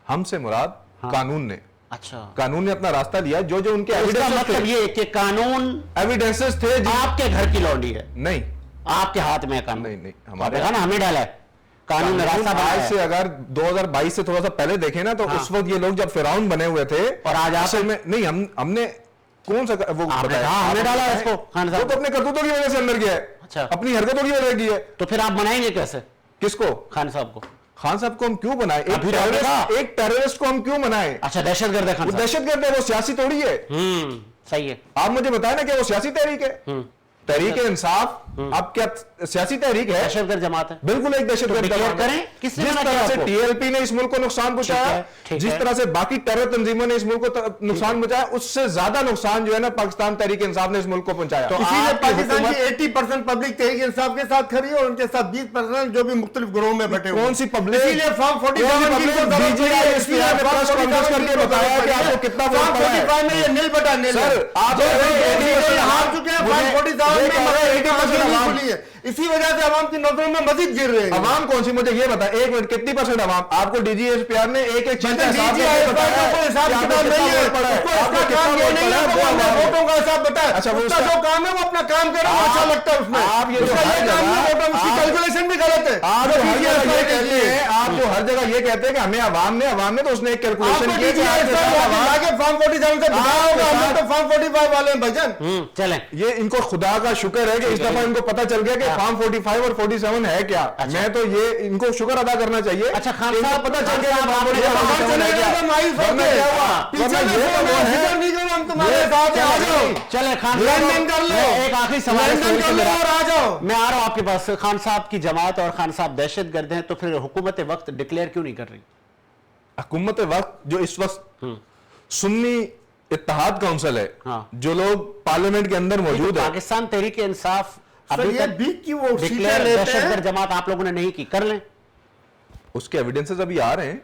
हमसे मुराद कानून ने, अच्छा, कानून ने अपना रास्ता लिया। जो जो उनके इसका एविडेंसेस मतलब थे, ये कि कानून एविडेंसेस थे आपके घर की लौंडी है, नहीं आपके हाथ में है कानून। नहीं, आपने कहा ना हमने डाला है, कानून ने रास्ता बनाया आज है। से अगर 2022 से थोड़ा सा पहले देखें ना, तो हाँ। उस वक्त ये लोग जब फिरौन बने हुए थे, और आज आप- असल में नहीं, हमने कौन सा वो आपने बताया? कहा हमने आप डाला बताएं। इसको खान वो साहब तो अपने करतूतों की वजह से अंदर गया है। अच्छा। अपनी हरकतों की वजह की है। तो फिर आप मनाएंगे कैसे किसको? खान साहब को? खान साहब को हम क्यों बनाए? अभी तो आपने कहा। एक टेररिस्ट को हम क्यों बनाए? अच्छा, दहशतगर्द है खान वो साहब। दहशतगर्द है, वो सियासी थोड़ी है। सही है। आप मुझे बताएं ना कि वो सियासी तहरीक है। तहरीक इंसाफ अब क्या सियासी तहरीक है? दहशतगर्द जमात है। बिल्कुल एक दहशतगर्द तो declare जमात है। करें? किसने जिस मना तरह किया से आपको? टीएलपी ने इस मुल्क को नुकसान पहुंचाया, ठीक जिस है। तरह से बाकी टेरर तंजीमों ने इस मुल्क को नुकसान पहुंचाया, उससे ज्यादा नुकसान जो है ना पाकिस्तान तहरीक इंसाफ ने इस मुल्क को पहुंचाया। तो इसीलिए आपकी पाकिस्तान हुकूमत- की 80% पब्लिक तहरीक इंसाफ के साथ खड़ी है और उनके साथ 20% जो भी मुख्तलिफ ग्रोह में बैठे हुए हैं। कौन सी पब्लिक? इसीलिए फॉर्म 47 कौन सी की पब्लिक? तो जरूरत DGI पड़ी है। इसीलिए आपने फॉर्म प्रेस कॉन्फ्रेंस 47 करके की तो बताया जरूरत कि आपको पड़ी है। कितना वोट फॉर्म पड़ा है। 45 में ये नील बटा नील है। सर, आप जो कह रहे हैं DGI 80% हार चुके हैं, फॉर्म मुझे- 47 ये में कह रहे हैं 80% नहीं अवाम। खुली है। इसी वजह से अवाम की नजरों में मजीद गिर रहे हैं। अवाम कौन सी? मुझे ये बता, एक मिनट, कितनी परसेंट अवाम? आपको डीजीएसपीआर ने एक एक चीज का हिसाब DGI करके बताया है कोई हिसाब कि आपको किताब कितना नहीं है। वोट पड़ा है। उसको आपको इसका कितना काम ये वोट नहीं पड़ा है है, कि वो वो अपने अवाम है। वोटों का हिसाब बताए। अच्छा, वो उसका उसका- जो काम है वो अपना काम करे, वो अच्छा लगता है उसमें। आप ये जो उसका हर ये काम जगह- नहीं होता, उसकी आप- कैलकुलेशन भी गलत है। आप जो जो हर DGI जगह ये कहते कहते हैं, आप जो हर जगह ये कहते हैं कि हमें अवाम ने तो उसने एक कैलकुलेशन आपको किया कि DGI आपके साहब साथ वापस अवाम- आके फॉर्म 47 से बिठाया होगा, हम लोग तो फॉर्म 45 वाले हैं भाईजान। चलें। ये इनको खुदा का शुक्र है कि इस दफा इनको पता चल गया कि हाँ। फॉर्म 45 और 47 है क्या। मैं तो ये इनको शुक्र अदा करना चाहिए। अच्छा, खान इनको साहब, पता चल खान गया कि साहब, फॉर्म आपने 45 कहा, और 47 है क्या। तो मायूस होते वरना क्या हुआ? पीछे वरना में ये फोन तो है, है। फिक्र नहीं करो, हम तुम्हारे साथ हैं, आ जाओ। चले खान साहब, लेन-देन कर लो। मैं एक आखिरी सवाल है, लेन-देन कर लो और आ जाओ। मैं आ रहा हूं आपके पास। खान साहब की जमात और खान साहब दहशतगर्द हैं, तो फिर हुकूमत वक्त डिक्लेयर क्यों नहीं कर रही? हुकूमत वक्त जो इस वक्त सुन्नी इत्तेहाद काउंसिल है, हाँ। जो लोग पार्लियामेंट के अंदर मौजूद है, पाकिस्तान तहरीक इंसाफ सर, अभी ये तक बीच की वो सीटें डिक्लेयर लेते हैं। दहशतगर्द जमात आप लोगों ने नहीं की, कर लें। उसके एविडेंसेस अभी आ रहे हैं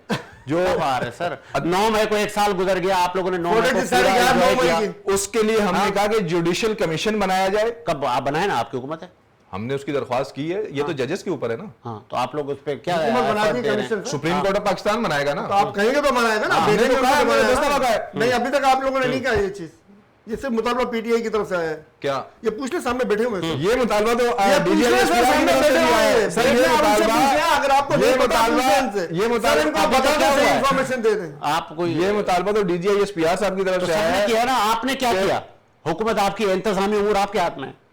जो कब आ रहे हैं सर? 9 मई को एक साल गुजर गया, आप लोगों ने 9 मई को Already साढ़े पूरा 11 enjoy मई किया। की। उसके लिए हमने कहा कि जुडिशियल कमीशन बनाया जाए। कब आप बनाए ना, आपकी हुकूमत है। हमने उसकी दरख्वास्त की है। ये तो जजेस के ऊपर है ना। हाँ, तो आप लोग उस पर क्या हुकूमत effort बनाती है दे रहे हैं? कमीशन से। सुप्रीम कोर्ट ऑफ पाकिस्तान बनाएगा ना। तो आप कहेंगे तो बनाएगा ना, हमने बेटे तो को कहा है, बनाएगा। मैंने 10 दफा कहा है। नहीं, अभी तक आप लोगों ने नहीं कहा ये चीज, जिससे मुतालबा पीटीआई की तरफ से आया है। क्या ये पूछ ले, सामने बैठे हुए हैं। ये मुतालबा तो ये पूछ ले, DGI सर, सामने की तरफ से बैठे भी आया हुए है। हैं। सर, ये आप उनसे मुतालबा पूछिए, अगर आपको ये नहीं पता, मुतालबा पूछिए इनसे। ये सर, मुतालबा इनको अभी बता तक क्या दें, हुआ है? इंफॉर्मेशन दे दें। आप कोई ये मुतालबा तो DGI साहब की तरफ तो से आया सबने है। किया ना, आपने क्या किया? हुकूमत आपकी, इंतजामी उमूर आपके हाथ में है।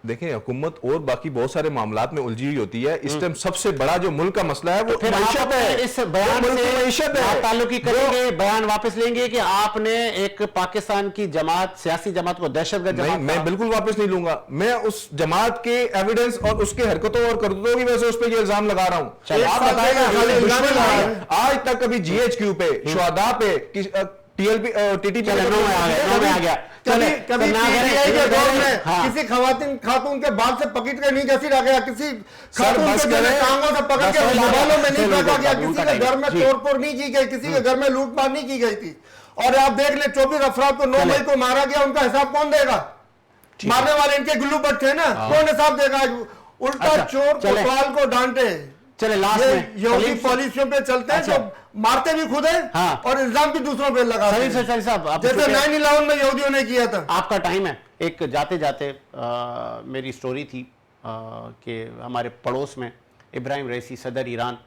देखिए, हुकूमत और बाकी बहुत सारे मामलात में उलझी हुई होती है। इस टाइम सबसे बड़ा जो मुल्क का मसला है वो फिर आप मईशत अपने है। इस बयान वो मुल्क की से मईशत है। आप ताल्लुकी करेंगे, बयान वापस लेंगे कि आपने एक पाकिस्तान की जमात, सियासी जमात को दहशतगर्द नहीं, जमात मैं कहा? बिल्कुल वापस नहीं लूंगा। मैं उस जमात के एविडेंस और उसके हरकतों और करतूतों की वजह से उस पर ये इल्जाम लगा रहा हूं। चलिए, आप एक साल बताएगा पहले खाली इल्जाम दुश्मन लगा है। रहे हैं। आज तक कभी GHQ पे, शुहदा पे, TLP TTP चले, 9 में आ गया, 9 में आ गया। कभी चले, कभी तो ना पीटीआई के करें, दौर में हाँ। किसी खातून के बाल से पकड़ के नहीं घसीटा गया, किसी खातून बस को जो है करें। टांगों से पकड़ बस के हो गया। बालों में नहीं चलो, फेंका गया, बाबू, किसी के घर में जी। तोड़फोड़ नहीं की गई, किसी के घर में लूटमार नहीं की गई थी। और आप देख ले, 24 अफराद को 9 मई को मारा गया, उनका हिसाब कौन देगा? मारने वाले इनके गुल्लू भट्ट थे ना, कौन हिसाब देगा? उल्टा अच्छा, चोर चले। कोतवाल को डांटे। चले लास्ट ये में योगी सलीम से- पॉलिसियों पे चलते हैं, अच्छा। जो मारते भी खुद है हाँ। और इल्जाम भी दूसरों पे लगाते सलीम हैं, से साहब, आप जैसे चूंकि- 9/11 में यहूदियों ने किया था। आपका टाइम है। एक जाते जाते मेरी स्टोरी थी कि हमारे पड़ोस में इब्राहिम रईसी सदर ईरान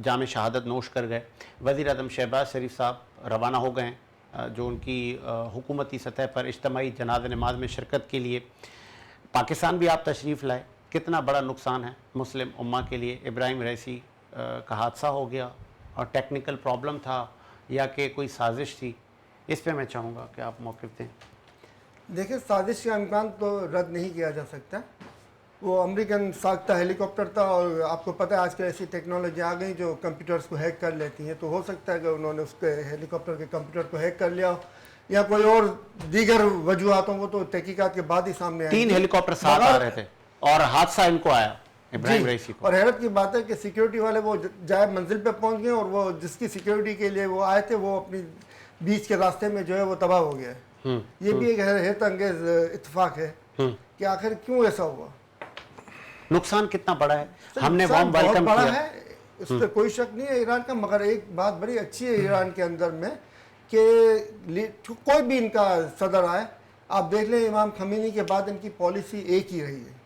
जाम शहादत नोश कर गए। वज़ीर आज़म शहबाज शरीफ साहब रवाना हो गए जो उनकी हुकूमती सतह पर इज्तमाही जनाज़ नमाज में शिरकत के लिए। पाकिस्तान भी आप तशरीफ़ लाए, कितना बड़ा नुकसान है मुस्लिम उम्मा के लिए। इब्राहिम रईसी का हादसा हो गया और टेक्निकल प्रॉब्लम था या कि कोई साजिश थी, इस पे मैं चाहूँगा कि आप मौक़िफ़ दें। देखिए, साजिश का इम्कान तो रद्द नहीं किया जा सकता। वो अमेरिकन साख्ता हेलीकॉप्टर था और आपको पता है आजकल ऐसी टेक्नोलॉजी आ गई जो कंप्यूटर्स को हैक कर लेती हैं, तो हो सकता है कि उन्होंने उसके हेलीकॉप्टर के कंप्यूटर को हैक कर लिया हो या कोई और दीगर वजूहातों, वो तो तहकीकात के बाद ही सामने आएंगी। 3 हेलीकॉप्टर साथ आ रहे थे और हादसा इनको आया इब्राहिम जी, रईसी को। और हैरत की बात है कि सिक्योरिटी वाले वो जाए मंजिल पे पहुंच गए और वो जिसकी सिक्योरिटी के लिए वो आए थे वो अपनी बीच के रास्ते में जो है वो तबाह हो गया है। ये भी एक हैरत अंगेज इत्तेफाक है कि आखिर क्यों ऐसा हुआ। नुकसान कितना बड़ा है, हमने नुकसान वार्म बहुत वेलकम बड़ा किया। है, उस पर कोई शक नहीं है ईरान का। मगर एक बात बड़ी अच्छी है ईरान के अंदर में कि कोई भी इनका सदर आए, आप देख लें इमाम खमीनी के बाद इनकी पॉलिसी एक ही रही है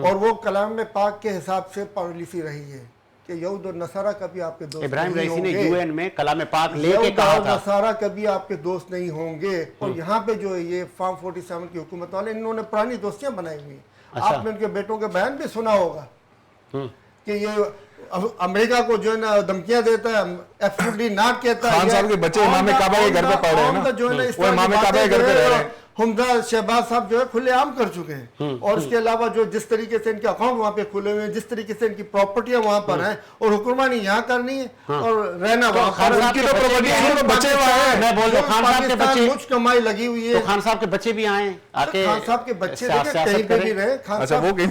और वो कलाम में पाक के हिसाब से पॉलिसी रही है कि यहूद और नसारा कभी आपके दोस्त इब्राहिम नहीं रईसी ने होंगे। यूएन में कलाम पाक लेके यहूद कहा और था। नसारा कभी आपके दोस्त नहीं होंगे। और यहाँ पे जो है ये फार्म 47 की हुकूमत वाले इन्होंने पुरानी दोस्तियां बनाई हुई हैं। अच्छा। आपने उनके बेटों के बयान भी सुना होगा कि ये अमेरिका को जो है ना धमकियां देता है, एब्सोल्युटली नॉट कहता है। खान साहब के बच्चे इमाम काबा के घर पे पढ़ रहे हैं ना, जो है ना इस वो तरह इमाम की काबा के बातें घर पे जो रह है रहे हैं। हमजा शहबाज साहब जो है खुलेआम कर चुके हैं। और इसके अलावा जो जिस तरीके से इनके अकाउंट वहाँ पे खुले हुए हैं, जिस तरीके से इनकी प्रॉपर्टियां वहाँ पर हैं और हुक्मरानी यहाँ करनी है और रहना वहाँ खान पर। साहब के उनकी तो बच्चे प्रॉपर्टी भी हैं, है, बच्चे वहाँ हैं। मैं बोल रहा हूँ, खान साहब के पाकिस्तान बच्चे- मुझ कमाई लगी हुई है। तो खान साहब के बच्चे भी आए आके खान साहब के बच्चे देखें सियासत कहीं पे भी करें। रहे, खान अच्छा, साहब वो कहीं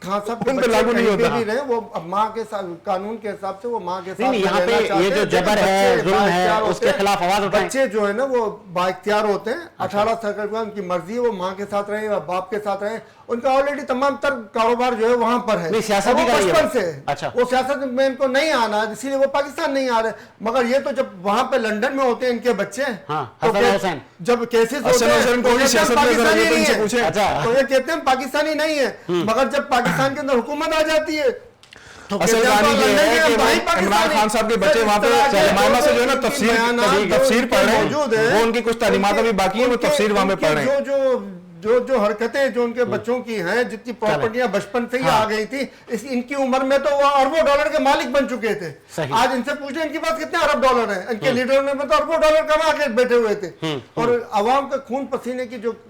खान साहब के उन पे बच्चे लागू नहीं कहीं पे होता। भी रहे, वो अब माँ के साथ कानून के हिसाब से वो माँ के साथ नहीं, यहाँ रहना पे चाहते ये जो हैं। जबर लेकिन है, बच्चे जुल्म है, बाइख्तियार उसके होते हैं। खिलाफ आवाज उठाएं। बच्चे जो है ना वो बाइख्तियार होते हैं। 18 साल के बाद उनकी मर्जी है, वो माँ के साथ रहे या बाप के साथ रहे। उनका ऑलरेडी तमाम तर कारोबार जो है वहां पर है। नहीं, सियासत और भी वो कर रही है बचपन वो। से अच्छा। वो सियासत में इनको नहीं आना, इसीलिए वो पाकिस्तान नहीं आ रहे। मगर ये तो जब वहां पे लंदन में होते हैं इनके बच्चे, हाँ, तो हसन क्या- हुसैन। जब केसेस होते हसन हैं हुसैन को तो भी कहते हैं सियासत में जरा पाकिस्तानी ये तो नहीं इनसे है। पूछें। अच्छा। तो ये कहते हैं पाकिस्तानी नहीं है। मगर जब पाकिस्तान के अंदर हुकूमत आ जाती है तो असल कहते हैं कहानी तो ये लंदन है के कि भाई वो पाकिस्तानी। इमरान खान साहब के बच्चे सर, वहाँ इस पे तरह के जमायमा से जो है ना इनकी तफसीर बयानात तफसीर पढ़ रहे मौजूद हैं, हैं। वो उनकी कुछ तालीमात अभी बाकी है, वो उनके- तफसीर वहाँ पे उनके पढ़ रहे हैं। जो हरकतें जो उनके बच्चों की हैं, जितनी प्रॉपर्टियां बचपन से ही आ गई थी, इनकी उम्र में तो वो अरबों डॉलर के मालिक बन चुके थे। सही। आज इनसे पूछे इनके पास कितने अरब डॉलर हैं। इनके लीडर में तो अरबों डॉलर कमा के बैठे हुए थे। और अवाम का खून पसीने की जो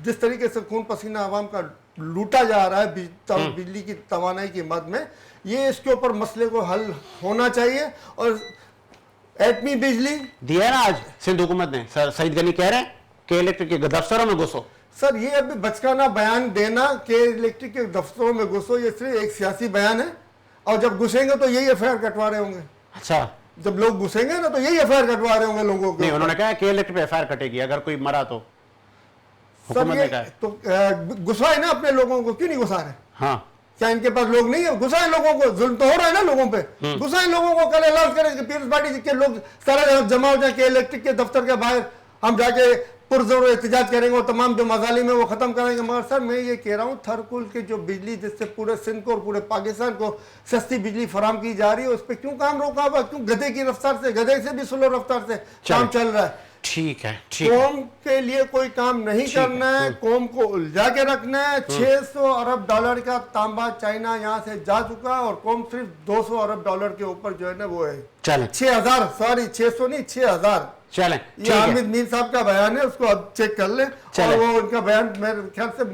जिस तरीके से खून पसीना अवाम का लूटा जा रहा है बिजली की तवानाई की मद में, ये इसके ऊपर मसले को हल होना चाहिए। और एटमी बिजली दिया है ना आज सिंध हुकूमत ने। सर सईद गनी कह रहे हैं कि इलेक्ट्रिक के दफ्तरों में घुसो। सर, ये अभी बचकाना बयान देना कि इलेक्ट्रिक के दफ्तरों में घुसो, ये सिर्फ एक सियासी बयान है। और जब घुसेंगे तो यही एफआईआर कटवा रहे होंगे। अच्छा, जब लोग घुसेंगे ना तो यही एफआईआर कटवा रहे होंगे लोगों को। नहीं, उन्होंने कहा कि इलेक्ट्रिक पे एफआईआर कटेगी अगर कोई मरा तो। सर हुकूमत ये ने कहा है। तो घुसाए ना अपने लोगों को, क्यों नहीं घुसा रहे? हाँ, क्या इनके पास लोग नहीं है? घुसाए लोगों को, जुल्म तो हो रहा है ना लोगों पे। घुसाए लोगों को, कल ऐलान करें कि पीपल्स पार्टी के लोग सारा जमा हो जाए कि इलेक्ट्रिक के दफ्तर के बाहर हम जाके पुरजोर एहतजाज करेंगे और तमाम जो मजालिम है वो खत्म करेंगे। मगर सर मैं ये कह रहा हूँ थरकुल की जो बिजली जिससे पूरे सिंध को और पूरे पाकिस्तान को सस्ती बिजली फराम की जा रही है, उस पर क्यों काम रोका हुआ? क्यों गधे की रफ्तार से, गधे से भी स्लो रफ्तार से काम चल रहा है? ठीक है, ठीक है। कौम के लिए कोई काम नहीं करना है, कौम को उलझा के रखना है। 600 अरब डॉलर का तांबा चाइना यहाँ से जा चुका है और कौम सिर्फ 200 अरब डॉलर के ऊपर जो है ना वो है। चलें 6000, सॉरी 600 नहीं 6000। चलें, ये ठीक है। हामिद मीर साहब का बयान है, उसको अब चेक कर ले। चलें। और वो उनका बयान मेरे ख्याल से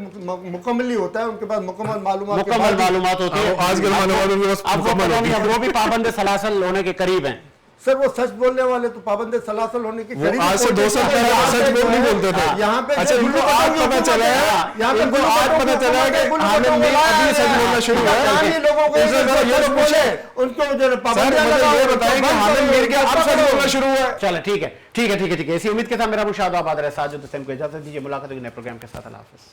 मुकम्मल ही होता है, उनके पास मुकम्मल मालूमात के मुकम्मल बाद ही- मालूमात होती है। आजकल मालूमात उनके पास अब वो मुकम्मल पता होती नहीं, है। अब वो भी पाबंद सलासल होने के करीब हैं। सर वो सच बोलने वाले तो पाबंद सलासल होने की वो आज से 2 साल पहले सच बोल नहीं बोलते थे। यहाँ पे अच्छा, इनको आज पता चला है, इनको आज पता चला है कि हामिद मीर अभी सच बोलना शुरू हुआ है। लोगों को इनसे जरा ये तो पूछे, उनको जो सर पाबंदियां मुझे लगाओ, ये बताएं कि हामिद मीर के अब सच बोलना शुरू हुआ है। चलो ठीक है, ठीक है, ठीक है, ठीक है। इसी उम्मीद के साथ मेरा मुशाहिदा आबाद रहे। साजिद हुसैन को इजाजत दीजिए, मुलाकात होगी नए प्रोग्राम के साथ। अल्लाह हाफिज़।